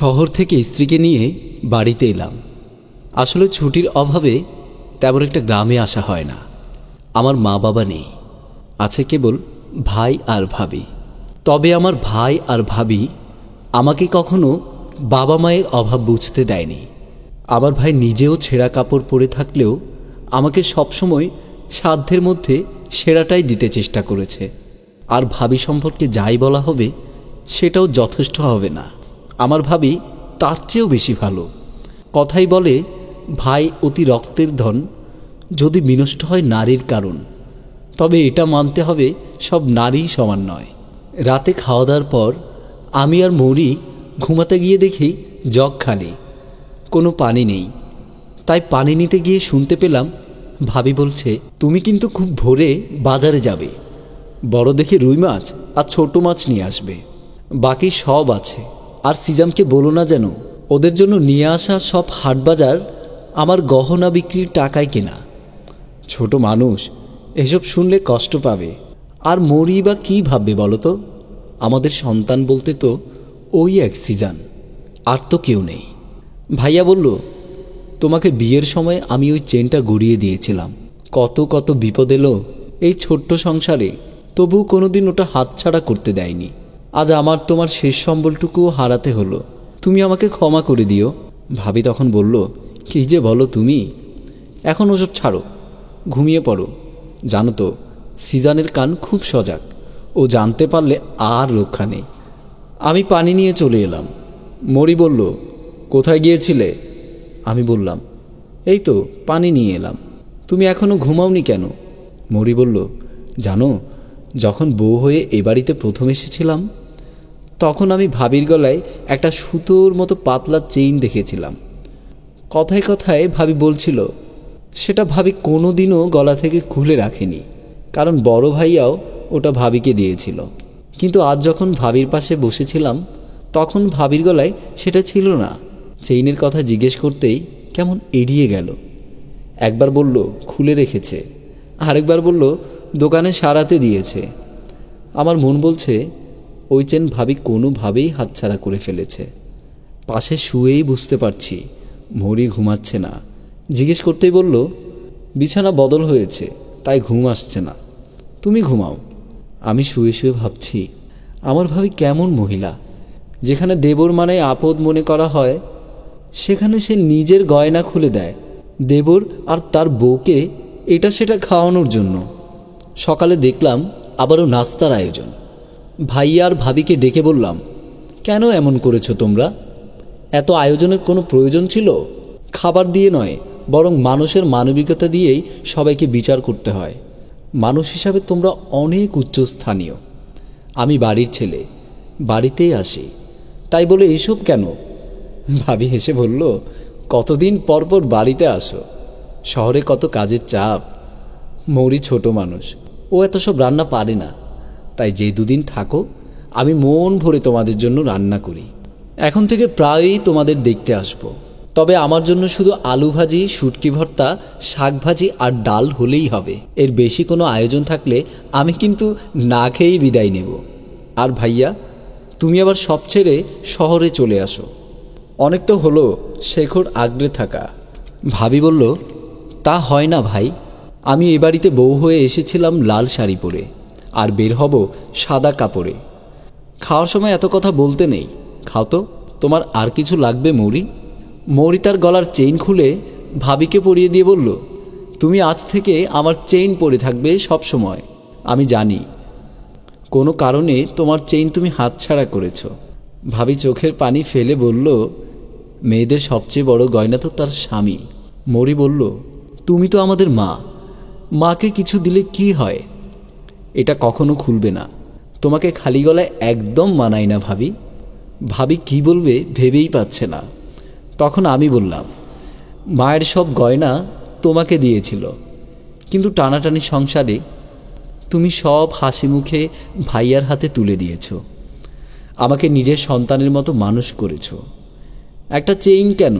শহর থেকে স্ত্রীকে নিয়ে বাড়িতে এলাম। আসলে ছুটির অভাবে তেমন একটা গ্রামে আসা হয় না। আমার মা বাবা নেই, আছে কেবল ভাই আর ভাবি। তবে আমার ভাই আর ভাবি আমাকে কখনো বাবা মায়ের অভাব বুঝতে দেয়নি। আমার ভাই নিজেও ছেঁড়া কাপড় পরে থাকলেও আমাকে সবসময় সাধ্যের মধ্যে সেরাটাই দিতে চেষ্টা করেছে। আর ভাবি সম্পর্কে যাই বলা হবে সেটাও যথেষ্ট হবে না। আমার ভাবি তার চেয়েও বেশি ভালো। কথাই বলে, ভাই অতি রক্তের ধন, যদি বিনষ্ট হয় নারীর কারণ। তবে এটা মানতে হবে, সব নারীই সমান নয়। রাতে খাওয়া দাওয়ার পর আমি আর মৌরি ঘুমাতে গিয়ে দেখি জগ খালি, কোনো পানি নেই। তাই পানি নিতে গিয়ে শুনতে পেলাম ভাবি বলছে, তুমি কিন্তু খুব ভোরে বাজারে যাবে, বড় দেখে রুই মাছ আর ছোট মাছ নিয়ে আসবে। বাকি সব আছে। আর সিজামকে বলো না যেন ওদের জন্য নিয়ে আসা সব হাটবাজার আমার গহনা বিক্রির টাকায় কেনা। ছোট মানুষ, এসব শুনলে কষ্ট পাবে। আর মরি বা কী ভাববে বলো তো? আমাদের সন্তান বলতে তো ওই এক সিজান, আর তো কেউ নেই। ভাইয়া বলল, তোমাকে বিয়ের সময় আমি ওই চেনটা গড়িয়ে দিয়েছিলাম। কত কত বিপদ এলো এই ছোট্ট সংসারে, তবু কোনোদিন ওটা হাতছাড়া করতে দেয়নি। আজ আমার তোমার শেষ সম্বলটুকুও হারাতে হলো, তুমি আমাকে ক্ষমা করে দিও। ভাবি তখন বলল, কী যে বলো তুমি, এখন ওসব ছাড়ো, ঘুমিয়ে পড়ো। জানো তো, সিজানের কান খুব সজাগ, ও জানতে পারলে আর রক্ষা নেই। আমি পানি নিয়ে চলে এলাম। মরি বলল, কোথায় গিয়েছিলে? আমি বললাম, এই তো পানি নিয়ে এলাম। তুমি এখনও ঘুমাওনি কেন? মরি বলল, জানো, যখন বউ হয়ে এ বাড়িতে প্রথম এসেছিলাম তখন আমি ভাবির গলায় একটা সুতোর মতো পাতলা চেইন দেখেছিলাম। কথায় কথায় ভাবি বলছিল সেটা ভাবি কোনো দিনও গলা থেকে খুলে রাখেনি, কারণ বড় ভাইয়াও ওটা ভাবিকে দিয়েছিল। কিন্তু আজ যখন ভাবির পাশে বসেছিলাম তখন ভাবির গলায় সেটা ছিল না। চেইনের কথা জিজ্ঞেস করতেই কেমন এড়িয়ে গেল। একবার বলল খুলে রেখেছে, আরেকবার বলল দোকানে সারাতে দিয়েছে। আমার মন বলছে ওই চেন ভাবি কোনোভাবেই হাতছাড়া করে ফেলেছে। পাশে শুয়েই বুঝতে পারছি মরি ঘুমাচ্ছে না। জিজ্ঞেস করতেই বলল, বিছানা বদল হয়েছে তাই ঘুম আসছে না, তুমি ঘুমাও। আমি শুয়ে শুয়ে ভাবছি, আমার ভাবি কেমন মহিলা, যেখানে দেবর মানে আপদ মনে করা হয় সেখানে সে নিজের গয়না খুলে দেয় দেবর আর তার বউকে এটা সেটা খাওয়ানোর জন্য। সকালে দেখলাম আবারও নাস্তার আয়োজন। ভাইয়া আর ভাবিকে ডেকে বললাম, কেন এমন করেছো তোমরা? এত আয়োজনের কোনো প্রয়োজন ছিল? খাবার দিয়ে নয়, বরং মানুষের মানবিকতা দিয়েই সবাইকে বিচার করতে হয়। মানুষ হিসাবে তোমরা অনেক উচ্চস্থানীয়। আমি বাড়ির ছেলে, বাড়িতেই আসি, তাই বলে এসব কেন? ভাবি হেসে বলল, কতদিন পর পর বাড়িতে আসো, শহরে কত কাজের চাপ। মৌরি ছোট মানুষ, ও এত সব রান্না পারে না, তাই যে দুদিন থাকো আমি মন ভরে তোমাদের জন্য রান্না করি। এখন থেকে প্রায়ই তোমাদের দেখতে আসব। তবে আমার জন্য শুধু আলু ভাজি, শুটকি ভর্তা, শাক ভাজি আর ডাল হলেই হবে। এর বেশি কোনো আয়োজন থাকলে আমি কিন্তু না খেয়েই বিদায় নেব। আর ভাইয়া, তুমি আবার সব ছেড়ে শহরে চলে আসো। অনেক তো হলো শেখর আগ্রে থাকা। ভাবি বলল, তা হয় না ভাই, আমি এ বাড়িতে বউ হয়ে এসেছিলাম লাল শাড়ি পরে, আর বের হব সাদা কাপড়ে। খাওয়ার সময় এত কথা বলতে নেই, খাও তো। তোমার আর কিছু লাগবে মৌরি? মৌরি তার গলার চেইন খুলে ভাবিকে পরিয়ে দিয়ে বলল, তুমি আজ থেকে আমার চেইন পরে থাকবে সব সময়। আমি জানি কোনো কারণে তোমার চেইন তুমি হাতছাড়া করেছ। ভাবি চোখের পানি ফেলে বলল, মেয়েদের সবচেয়ে বড় গয়না তো তার স্বামী। মৌরি বলল, তুমি তো আমাদের মা, মাকে কিছু দিলে কি হয়? এটা কখনো খুলবে না, তোমাকে খালি গলায় একদম মানায় না ভাবি। ভাবি কি বলবে ভেবেই পাচ্ছে না। তখন আমি বললাম, মায়ের সব গয়না তোমাকে দিয়েছিল, কিন্তু টানাটানি সংসারে তুমি সব হাসি মুখে ভাইয়ার হাতে তুলে দিয়েছ। আমাকে নিজের সন্তানের মতো মানুষ করেছ। একটা চেইন কেন,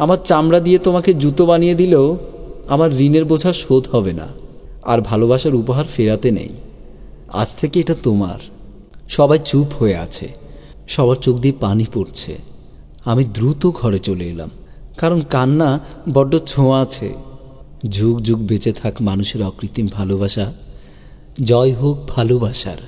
আমার চামড়া দিয়ে তোমাকে জুতো বানিয়ে দিলেও আমার ঋণের বোঝা শোধ হবে না। আর ভালোবাসার উপহার ফেরাতে নেই। আজ থেকে এটা তোমার। সবাই চুপ হয়ে আছে, সবার চোখ দিয়ে পানি পড়ছে। আমি দ্রুত ঘরে চলে এলাম, কারণ কান্না বড্ড ছোঁয়া আছে। যুগ যুগ বেঁচে থাক মানুষের অকৃত্রিম ভালোবাসা। জয় হোক ভালোবাসার।